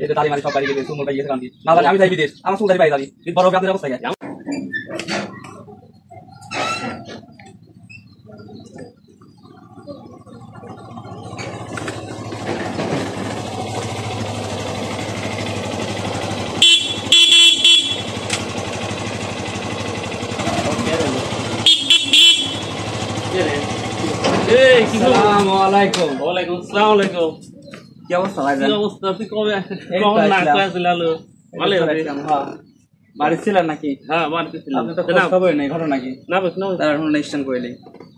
এই যে দাড়ি মারি সব বাড়ি গেছে সুন্দর পাই গেছে কান্দি না জানি আমি যাই বিদেশ আমার সুন্দর পাই যাবি বড় আপনাদের অবস্থা কি আসসালামু আলাইকুম। ওয়ালাইকুম আসসালাম। আলাইকুম। কি অবস্থা ভাই? কি অবস্থা? তুই কবে কখন না আসলে আলো ভালো আছে? হ্যাঁ বাড়ি ছিলেন নাকি? হ্যাঁ বাড়িতে ছিলাম। আপনি তো খোঁজ খবর নেই ঘটনা কি? না বস না তার এখন স্টেশন কইলি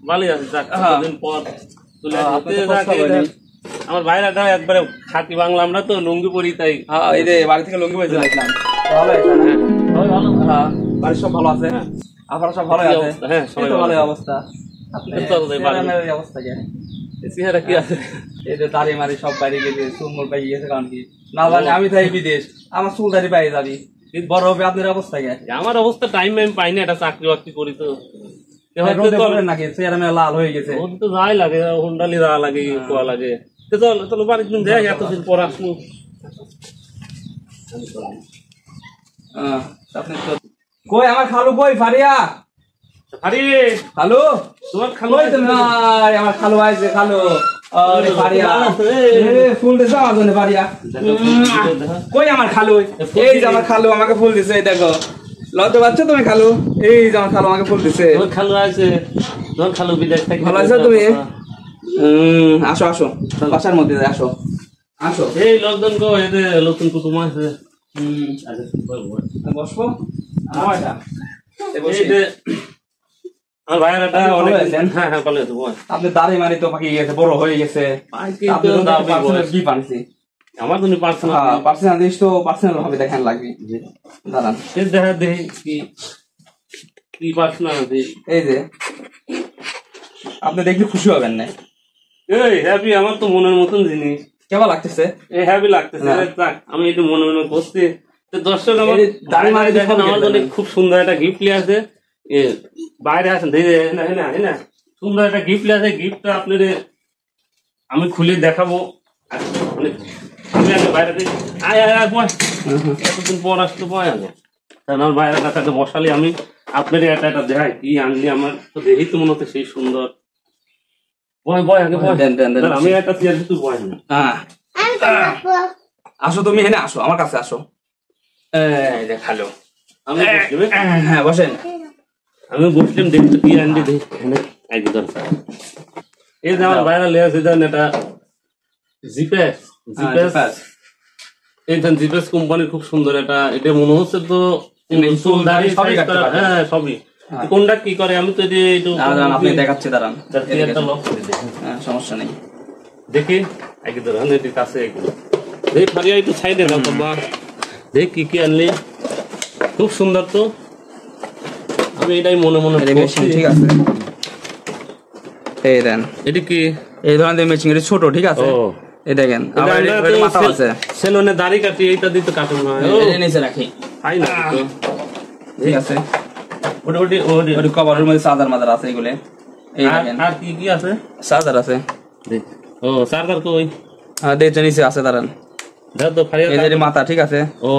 ভালো আছে যাক দিন পর চলে আমার ভাইরাটা একবারে খাঁটি বাংলা আমরা তো লুঙ্গি পরি তাই। হ্যাঁ এই যে বাড়ি থেকে লুঙ্গি পরে আসলাম। ভালো আছে না? সবাই ভালো? হ্যাঁ বাড়ির সব ভালো আছে? আপনারা সব ভালো আছে? হ্যাঁ সবাই ভালো অবস্থা। আপনার অবস্থা কি? চেহারা কি আছে? এই যে দাড়ি মারি সব বাইরে গেছে সুন্দর পাই গেছে কারণ কি না জানি আমি তাই বিদেশ আমার চুল দাড়ি পাই যাবি বড় হবে আপনার অবস্থা কি? আমার অবস্থা টাইম পাই না, এটা চাকরি বাকরি করি তো নাকি চেহারা লাল হয়ে গেছে তো যাই লাগে হুন্ডালি যাওয়া লাগে খোয়া লাগে চলো চলো বাড়িতে যাই এতদিন পর আসবো। কই আমার খালু কই ফারিয়া আরে খালু তোমার খালু আমার খালু আইছে খালু আরে ফারিয়া ফুল দিছে আমার জন্য ফারিয়া কই আমার খালু এই যে আমার খালু আমাকে ফুল দিছে এই দেখো লজ্জা পাচ্ছ তুমি খালু এই যে আমার খালু আমাকে ফুল দিছে তোমার খালু আছে তোমার খালু বিদেশ থেকে ভালো আছো তুমি আসো আসো বাসার মধ্যে আসো আসো এই লকডাউন কো এতে নতুন কুটুম আছে বসবো আমার ভাইয়াটা অনেক হ্যাঁ হ্যাঁ ভালো আছে আপনি দাড়ি মারি তো পাকি গেছে বড় হয়ে গেছে কি পানছি আমার জন্য পার্সোনাল জিনিস তো পার্সোনাল ভাবে দেখেন লাগবে দাঁড়ান দেখা দেখি কি কি পার্সোনাল আছে এই যে আপনি দেখলে খুশি হবেন না এই হ্যাপি আমার তো মনের মতন জিনিস কেমন লাগতেছে এই হ্যাপি লাগতেছে আমি একটু মনে মনে করছি দর্শক আমার দাড়ি মারি দেখেন আমার জন্য খুব সুন্দর একটা গিফট নিয়ে আছে বাইরে আছেন না সুন্দর একটা গিফট নিয়ে আছে গিফটটা আপনার আমি খুলে দেখাবো আমি আগে বাইরে এতদিন পর আসতে পাই আগে আমার বাইরের কাছে বসালে আমি আপনার এটা দেখাই কি আনলি আমার তো দেখি তো মনে হচ্ছে সেই সুন্দর বয় আগে আমি একটা চেয়ার তুই বয় না আসো তুমি এখানে আসো আমার কাছে আসো দেখালো আমি হ্যাঁ বসেন আমি বসলাম দেখতে কি আনলি দেখি একদম এই যে আমার বাইরে লেয়া আছে এটা জিপেস জিপেস কোম্পানির খুব সুন্দর এটা মনে হচ্ছে তো হ্যাঁ সবই কোনটা কি করে আমি তো আপনি দেখাচ্ছি দাঁড়ান সমস্যা নেই দেখি একদম কাছে দেখ ফারিয়া একটু সাইডে দাও বাবা দেখ কি কি আনলি খুব সুন্দর তো আমি এটাই মনে মনে ঠিক আছে এই দেন এটা কি এই ধরনের মেশিন এটা ছোট ঠিক আছে এই দেখেন আবার এর মাথা আছে সেলুনে দাড়ি কাটি এইটা দিতে কাটুন না এই নিচে রাখি তাই না তো ঠিক আছে ওটি কভারের মধ্যে চার্জার মাদার আছে এগুলো এই দেখেন আর কি কি আছে চার্জার আছে ও চার্জার কই হ্যাঁ দেখেন নিচে আছে দাঁড়ান দাও তো ফারিয়া এই যে মাথা ঠিক আছে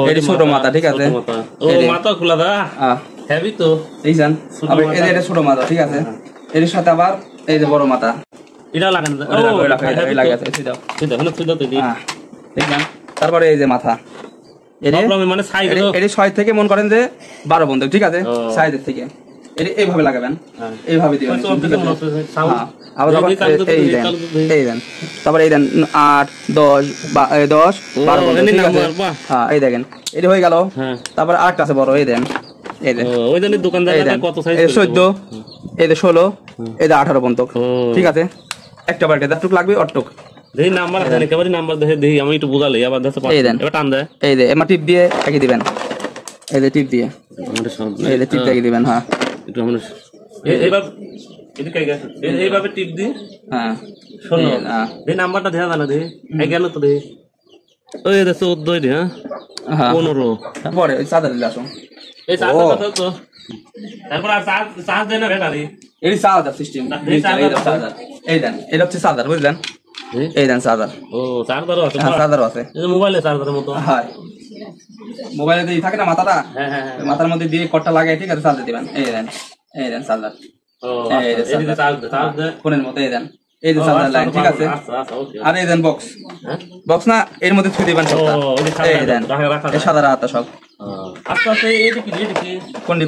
এই ছোট মাথা ঠিক আছে ও মাথা খোলা দা হেভি তো এই জান আবার এই যে ছোট মাথা ঠিক আছে এর সাথে আবার এই যে বড় মাথা এটা লাগান ও লাগা আছে এই দাও তো দি ঠিক আছে তারপরে এই যে মাথা মানে সাইজ এর 6 থেকে মন করেন যে 12 বন্ধ ঠিক আছে সাইজের থেকে এটা এইভাবে লাগাবেন এইভাবে দিবেন আবার এই দেন তারপরে এই দেন 8 10 12 বন্ধ ঠিক আছে হ্যাঁ এই দেখেন এটা হয়ে গেল তারপর আরেকটা আছে বড় এই দেন এই দেন ওই জন্য দোকানদার কত সাইজ এই 14 এই যে 16 এই যে 18 বন্ধ ঠিক আছে একটা বারটা যতটুকু লাগবে অতটুক দেই নাম্বার দেন একেবারে নাম্বার দেখে দেই আমি একটু বুঝালে আবার দেখতে পাচ্ছি এবার টান দেয় এই যে এমা টিপ দিয়ে একই দিবেন এই যে টিপ দিয়ে আমাদের সব এই যে টিপ দিয়ে দিবেন হ্যাঁ একটু আমরা এইবার এদিকে গেছে এইভাবে টিপ দি হ্যাঁ শোনো এই নাম্বারটা দেখা জানা দে গেল তো দে ওই যে 14 দে হ্যাঁ 15 তারপরে ওই চাদর দিলে আসো এই চাদরটা তো তারপর আর চার্জ দেন না ব্যাটারি এই চার্জার সিস্টেম এই চার্জার এই দেন এটা হচ্ছে চার্জার বুঝলেন এই দেন চার্জার। ও চার্জারও আছে? হ্যাঁ চার্জারও আছে। এই মোবাইলে চার্জারের মতো। হ্যাঁ মোবাইলে দিয়ে থাকে না মাথাটা, মাথার মধ্যে দিয়ে কটটা লাগাই ঠিক আছে চার্জ দিবেন। এই দেন চার্জার। ও এই যে চার্জ ফোনের মতো এই দেন, এই যে চার্জার লাইন ঠিক আছে। আর এই দেন বক্স, বক্স না এর মধ্যে থুই দিবেন সবটা। এই দেন এই সাদা রাতা সব। আচ্ছা আচ্ছা এইটা কি কোনটি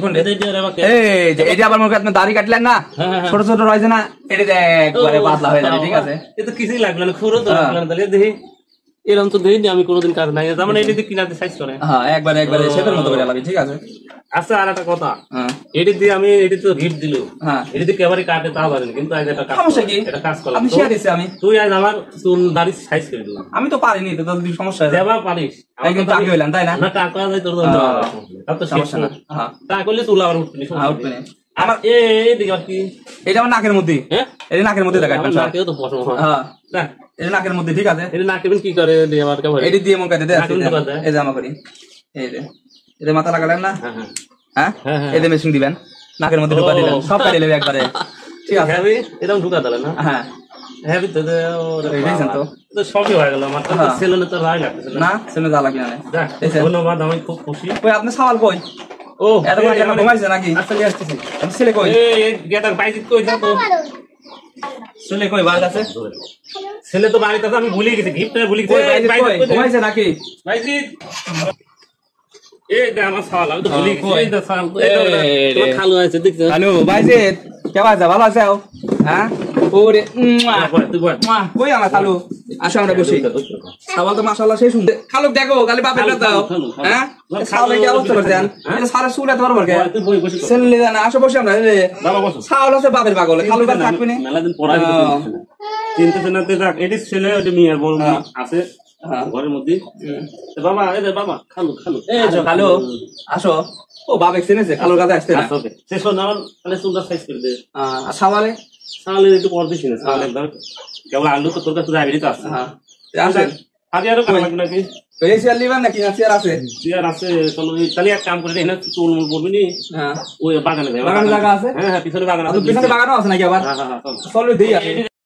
এই যে এইটা আবার মনে করেন আপনি দাড়ি কাটলেন না ছোট ছোট রয়েছে না, এটা দেখ একবারে পাতলা হয়ে যাবে ঠিক আছে। এটা কিছুই লাগবে না, খুরো তো লাগবে না। তাহলে দেখি এরকম তো দেখিনি আমি কোনোদিন কাজ নাই, যেমন এইটা দিয়ে কিনাতে সাইজ করে। হ্যাঁ একবারে একবারে শেপের মতো করে লাগবে ঠিক আছে। আচ্ছা আর একটা কথা, এটি দিয়ে আমি এটি তো গিফট দিল, এটি দিয়ে কেবারই কাটে তাও পারেনি, কিন্তু আজ একটা সমস্যা কি এটা কাজ করলাম আমি শেয়ার দিছি আমি, তুই আজ আমার চুল দাড়ি সাইজ করে দিবি। আমি তো পারিনি তো, তোর সমস্যা দেবা পারিস কিন্তু আগে হইলাম তাই না? না টাকা দেয় তোর তার তো সমস্যা না। হ্যাঁ তা করলে চুল আবার উঠবি উঠবে না। আমার এই দিকে আর কি এটা আমার নাকের মধ্যে, হ্যাঁ এটা নাকের মধ্যে দেখাবেন সব। নাকেও তো পছন্দ হয়। হ্যাঁ না এটা নাকের মধ্যে ঠিক আছে। এটা নাকের কি করে দিয়ে আমার কেমন এটি দিয়ে মন কাটে দে এই জামা করি এই যে এটা মাথা লাগালেন না, হ্যাঁ এই যে মেশিন দিবেন নাকের মধ্যে ঢুকা দিবেন সব কাটে নেবে একবারে ঠিক আছে। হ্যাঁ এরকম ঢুকা দিলে না? হ্যাঁ হ্যাঁ তো তো সবই হয়ে গেল আমার। তো সেলুনে তো রাই লাগতেছে না, সেলুনে যা লাগবে না। ধন্যবাদ, আমি খুব খুশি। কই আপনি সওয়াল কই? ও এত বড় কেন ঘুমাইছে নাকি? আচ্ছা নিয়ে আসতেছি। আমি ছেলে কই? এই গেটার বাইজিত কই যা তো ছেলে কই বাড়িতে আছে? ছেলে তো বাড়িতে আছে, আমি ভুলে গেছি গিফট ভুলে গেছি। বাইজিত ঘুমাইছে নাকি? বাইজিত এই দে আমার সওয়াল আমি তো ভুলে গেছি। এই দে সওয়াল তো খালু আছে দেখছো? হ্যালো বাইজিত কেমন আছে? ভালো আছো? হ্যাঁ ওরে কই আমার খালু? আসো আমরা বসি। সওয়াল তো মাশাআল্লাহ সেই সুন্দর। খালু দেখো খালি বাপের কথা দাও। হ্যাঁ সওয়াল কি অবস্থা করছেন? এটা সারা সুরে ধর বলকে ছেলে জানা। আসো বসি আমরা। বাবা বসো। সওয়াল আছে বাপের পাগল, খালু কার থাকবে না মেলা দিন পড়া চিন্তা না তে রাখ। এটি ছেলে ওটি মিয়া বড় আছে ঘরের মধ্যে। বাবা এই বাবা খালু খালু আসো খালু আসো। ও বাবা এসেছে খালুর কাছে আসতে না। শেষ হল আমার তাহলে চুলটা সাইজ করে দে। আর সওয়ালে সালের একটু পর দিছি না সালে একবার কেবল আলু তো তোর কাছে যাবি তো আছে। হ্যাঁ আসেন আগে আরো কাম লাগবে নাকি? এই চেয়ার লিবেন নাকি? চেয়ার আছে, চেয়ার আছে। চলো তাহলে এক কাম করে না চুল মুল পড়বি নি। হ্যাঁ ওই বাগানে যাই, বাগানে জায়গা আছে। হ্যাঁ হ্যাঁ পিছনে বাগান আছে। পিছনে বাগানও আছে নাকি আবার? হ্যাঁ হ্যাঁ চলো দেই।